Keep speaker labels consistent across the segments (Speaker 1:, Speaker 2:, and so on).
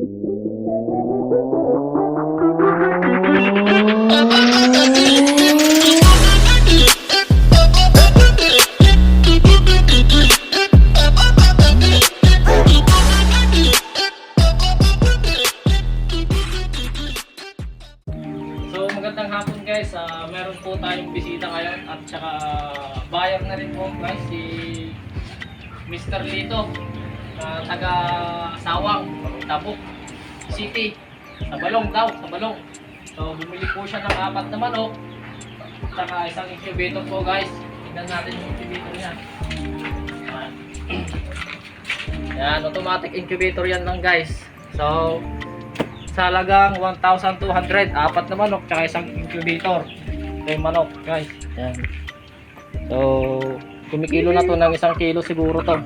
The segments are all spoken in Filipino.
Speaker 1: Magandang hapon guys, meron po tayong bisita ngayon at saka buyer na rin po guys, si Mr. Lito, taga Sawang, Tabuk City, Sabalong daw, Sabalong. So bumili po siya ng 4 na manok at saka isang incubator po guys. Tignan natin yung incubator niya. Yan, automatic incubator yan lang guys. So sa halagang 1,200, 4 na manok tsaka isang incubator. Ito yung manok guys. Yan. So kumikilo na to ng 1 kilo siguro to.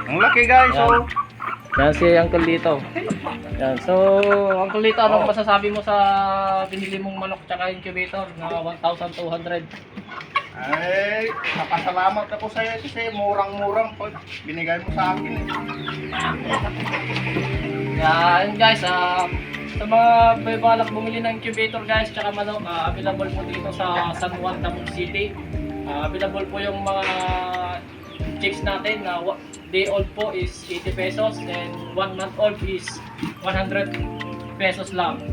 Speaker 2: Ang laki guys.
Speaker 1: Yan.
Speaker 2: So
Speaker 1: Yan si Uncle Lito. Yan. So Uncle Lito, anong masasabi mo sa binili mong manok tsaka incubator na 1,200?
Speaker 2: ay napasalamat ako sa iyo kasi murang-murang pag binigay mo sa akin eh.
Speaker 1: Yan guys, sa mga may balak bumili ng incubator guys tsaka manok, available po dito sa San Juan, Tabuk City. Available po yung mga chicks natin na day old po is 80 pesos and 1 month old is 100 pesos lang.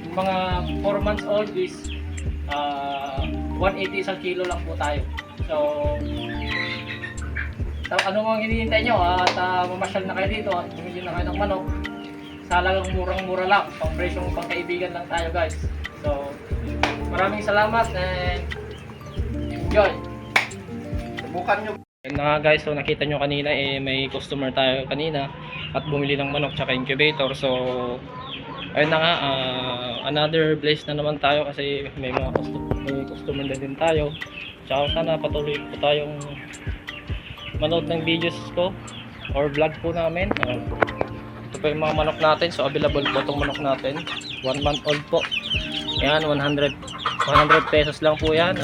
Speaker 1: Yung mga 4 months old is 180 isang kilo lang po tayo. So ano mga hinihintay nyo at mamasyal na kayo dito at bumili na kayo ng manok sa halagang murang-mura lang, pang presyong pangkaibigan lang tayo guys. So maraming salamat and enjoy.
Speaker 2: Subukan nyo.
Speaker 1: Ayun na nga guys, so nakita nyo kanina may customer tayo kanina at bumili ng manok tsaka incubator. So ayun na nga, another place na naman tayo kasi may mga customer na din tayo. Tsaka sana patuloy po tayong manood ng videos ko or vlog po namin. Ito po yung mga manok natin. So available po itong manok natin, 1 month old po. Yan, 100 pesos lang po yan.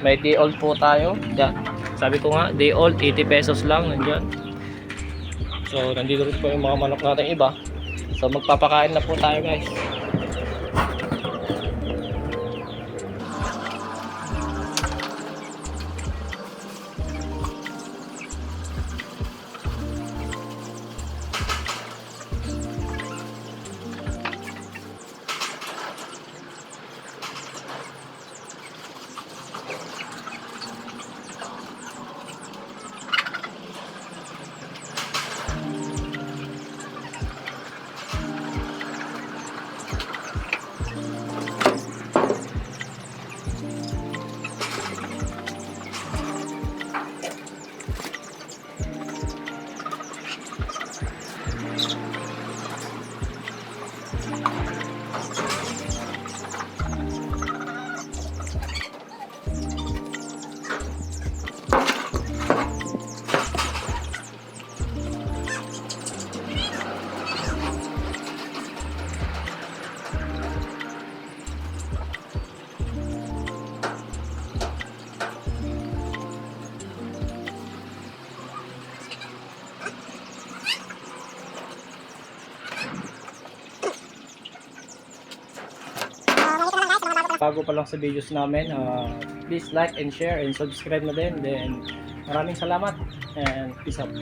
Speaker 1: May day old po tayo. Yan. Sabi ko nga, day old, 80 pesos lang. Nandiyan. So nandito rin po yung mga manok natin iba. So magpapakain na po tayo guys. Bago pa lang sa videos namin, please like and share and subscribe na din. Then maraming salamat and peace out.